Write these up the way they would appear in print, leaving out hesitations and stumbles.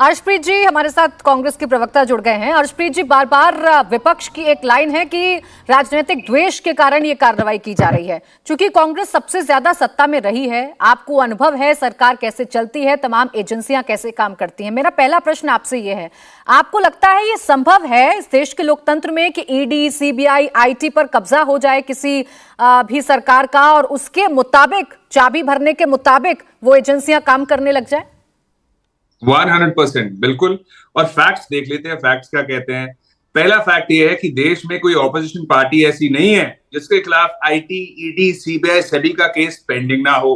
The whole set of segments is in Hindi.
अर्शप्रीत जी हमारे साथ कांग्रेस के प्रवक्ता जुड़ गए हैं। अर्शप्रीत जी, बार बार विपक्ष की एक लाइन है कि राजनीतिक द्वेष के कारण ये कार्रवाई की जा रही है। चूंकि कांग्रेस सबसे ज्यादा सत्ता में रही है, आपको अनुभव है सरकार कैसे चलती है, तमाम एजेंसियां कैसे काम करती हैं। मेरा पहला प्रश्न आपसे ये है, आपको लगता है ये संभव है इस देश के लोकतंत्र में कि ईडी, सीबीआई, आईटी पर कब्जा हो जाए किसी भी सरकार का और उसके मुताबिक, चाबी भरने के मुताबिक वो एजेंसियां काम करने लग जाए? 100% बिल्कुल। और फैक्ट्स देख लेते हैं, फैक्ट्स क्या कहते हैं। पहला फैक्ट ये है कि देश में कोई ऑपोजिशन पार्टी ऐसी नहीं है जिसके खिलाफ आईटी, ईडी, सीबीआई, सेबी का केस पेंडिंग ना हो।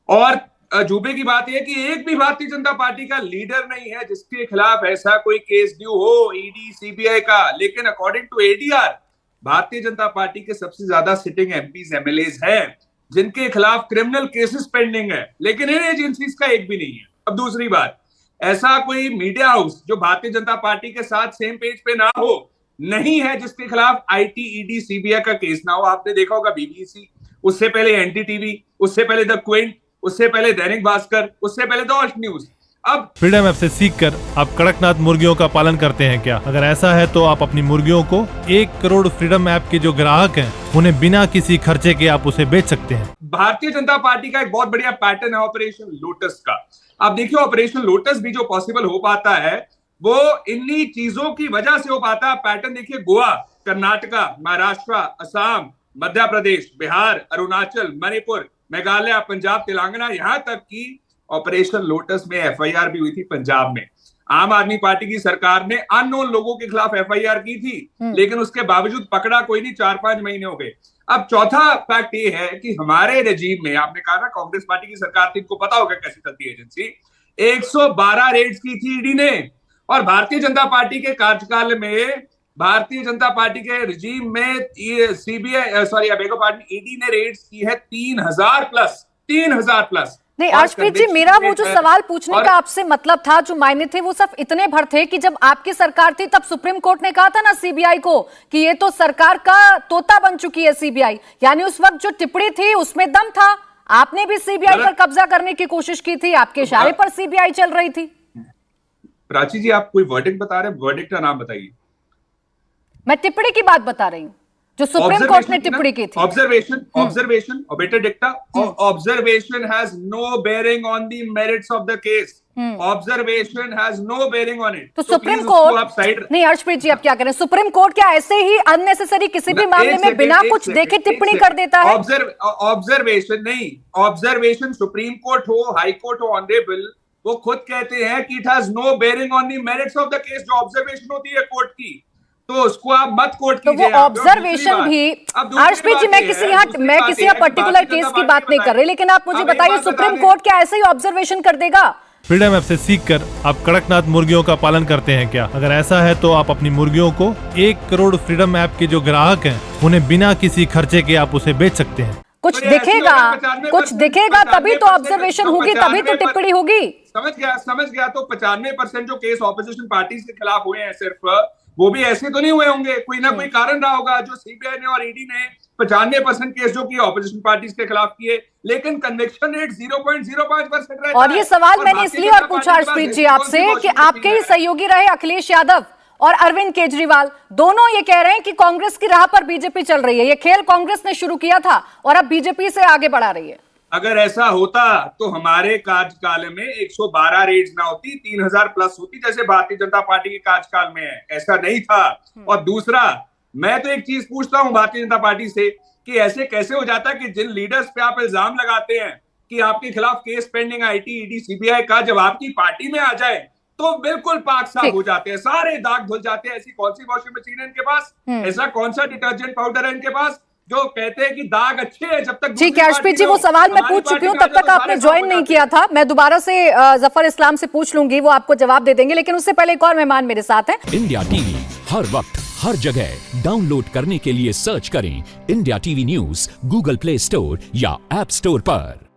और अजूबे की बात यह है कि एक भी भारतीय जनता पार्टी का लीडर नहीं है जिसके खिलाफ ऐसा कोई केस ड्यू हो ईडी, सीबीआई का। लेकिन according to ADR, Bharatiya Janata party के सबसे ज्यादा सिटिंग एमपीज, एमएलएज हैं जिनके खिलाफ क्रिमिनल केसेस पेंडिंग है, लेकिन इन एजेंसीज का एक भी नहीं है। अब दूसरी बात, ऐसा कोई मीडिया हाउस जो भारतीय जनता पार्टी के साथ सेम पेज पे ना हो नहीं है जिसके खिलाफ आईटी, ईडी, सीबीआई का केस ना हो। आपने देखा होगा बीबीसी, उससे पहले एनडीटीवी, उससे पहले द क्विंट, उससे पहले दैनिक भास्कर, उससे पहले द ऑल्ट न्यूज। अब फ्रीडम ऐप से सीखकर आप कड़कनाथ मुर्गियों का पालन करते हैं क्या? अगर ऐसा है तो आप अपनी मुर्गियों को 1 करोड़ फ्रीडम ऐप के जो ग्राहक हैं उन्हें बिना किसी खर्चे के आप उसे बेच सकते हैं। भारतीय जनता पार्टी का एक बहुत बढ़िया पैटर्न है ऑपरेशन लोटस का। आप देखिए, ऑपरेशन लोटस भी जो पॉसिबल हो पाता है वो इन्हीं चीजों की वजह से हो पाता है। पैटर्न देखिए, गोवा, कर्नाटका, महाराष्ट्र, असम, मध्य प्रदेश, बिहार, अरुणाचल, मणिपुर, मेघालय, पंजाब, तेलंगाना, यहां तक कि ऑपरेशन लोटस में एफआईआर भी हुई थी पंजाब में। आम आदमी पार्टी की सरकार ने अननोन लोगों के खिलाफ एफआईआर की थी, लेकिन उसके बावजूद पकड़ा कोई नहीं, 4-5 महीने हो गए। अब चौथा फैक्ट ये है कि हमारे रेजीम में, आपने कहा ना कांग्रेस पार्टी की सरकार थी, इनको पता होगा कैसे चलती है एजेंसी। 112 रेड्स की थी ईडी ने, और भारतीय जनता पार्टी के कार्यकाल में, भारतीय जनता पार्टी के रेजीम में सीबीआई, सॉरी ईडी ने रेड्स की है 3000 प्लस। नहीं अर्शप्रीत जी, मेरा वो जो सवाल पूछने का आपसे मतलब था, जो मायने थे, वो सिर्फ इतने भर थे कि जब आपकी सरकार थी तब सुप्रीम कोर्ट ने कहा था ना सीबीआई को कि ये तो सरकार का तोता बन चुकी है सीबीआई। यानी उस वक्त जो टिप्पणी थी उसमें दम था। आपने भी सीबीआई पर कब्जा करने की कोशिश की थी, आपके इशारे पर सीबीआई चल रही थी। प्राची जी, आप कोई वर्डिक्ट बता रहे हैं, वर्डिक्ट का नाम बताइए। मैं टिप्पणी की बात बता रही हूँ जो सुप्रीम कोर्ट ने टिप्पणी की थी। Observation obiter dicta, observation has no bearing on the merits of the case. Observation has no bearing on it. तो सुप्रीम कोर्ट नहीं, अर्शप्रीत जी आप क्या करें, सुप्रीम कोर्ट क्या ऐसे ही अननेसेसरी किसी भी मामले में बिना कुछ देखे टिप्पणी कर देता है? ऑब्जर्वेशन नहीं, ऑब्जर्वेशन सुप्रीम कोर्ट हो, हाई कोर्ट हो, ऑनरेबल, वो खुद कहते हैं कि it has no bearing on the merits of the case. जो ऑब्जर्वेशन होती है कोर्ट की, तो उसको आप मत कोर्ट कीजिए। तो वो ऑब्जर्वेशन भी, अर्शप्रीत जी, मैं किसी पर्टिकुलर केस की बात नहीं कर रही, लेकिन आप मुझे बताइए सुप्रीम कोर्ट क्या ऐसे ही ऑब्जर्वेशन कर देगा? फ्रीडम ऐप से सीखकर आप कड़कनाथ मुर्गियों का पालन करते हैं क्या? अगर ऐसा है तो आप अपनी मुर्गियों को 1 करोड़ फ्रीडम ऐप के जो ग्राहक हैं उन्हें बिना किसी खर्चे के आप उसे बेच सकते हैं। कुछ दिखेगा तभी तो ऑब्जर्वेशन होगी, तभी तो टिप्पणी होगी। समझ गया। तो 95% जो केस ऑपोजिशन पार्टी के खिलाफ हुए हैं, सिर्फ वो भी ऐसे तो नहीं हुए होंगे, कोई ना कोई कारण रहा होगा जो सीबीआई ने और ईडी ने 95% केस जो किए ऑपोजिशन पार्टीज के खिलाफ किए, लेकिन कन्विक्शन रेट 0.05% रहता है। और ये सवाल मैंने इसलिए और पूछा अर्शप्रीत जी आपसे कि आपके ही सहयोगी रहे अखिलेश यादव और अरविंद केजरीवाल, दोनों ये कह रहे हैं कि कांग्रेस की राह पर बीजेपी चल रही है। ये खेल कांग्रेस ने शुरू किया था और अब बीजेपी से आगे बढ़ा रही है। अगर ऐसा होता तो हमारे कार्यकाल में 112 रेड्स ना होती, 3000 प्लस होती, जैसे भारतीय जनता पार्टी के कार्यकाल में है। ऐसा नहीं था। और दूसरा, मैं तो एक चीज पूछता हूं भारतीय जनता पार्टी से कि ऐसे कैसे हो जाता है कि जिन लीडर्स पे आप इल्जाम लगाते हैं कि आपके खिलाफ case pending IT, ED, CBI का, जब आपकी पार्टी में आ जाए तो बिल्कुल पाक साफ हो जाते हैं, सारे दाग धुल जाते हैं। ऐसी कौन सी वॉशिंग मशीन है इनके पास? ऐसा कौन सा डिटर्जेंट पाउडर है इनके पास जो कहते हैं कि दाग अच्छे हैं? जब तक ठीक है अर्शप्रीत जी, वो सवाल मैं पूछ चुकी हूँ, तब तक आपने ज्वाइन नहीं किया था। मैं दोबारा से जफर इस्लाम से पूछ लूंगी, वो आपको जवाब दे देंगे, लेकिन उससे पहले एक और मेहमान मेरे साथ हैं। इंडिया टीवी हर वक्त हर जगह डाउनलोड करने के लिए सर्च करें India TV news Google play store या ऐप स्टोर पर।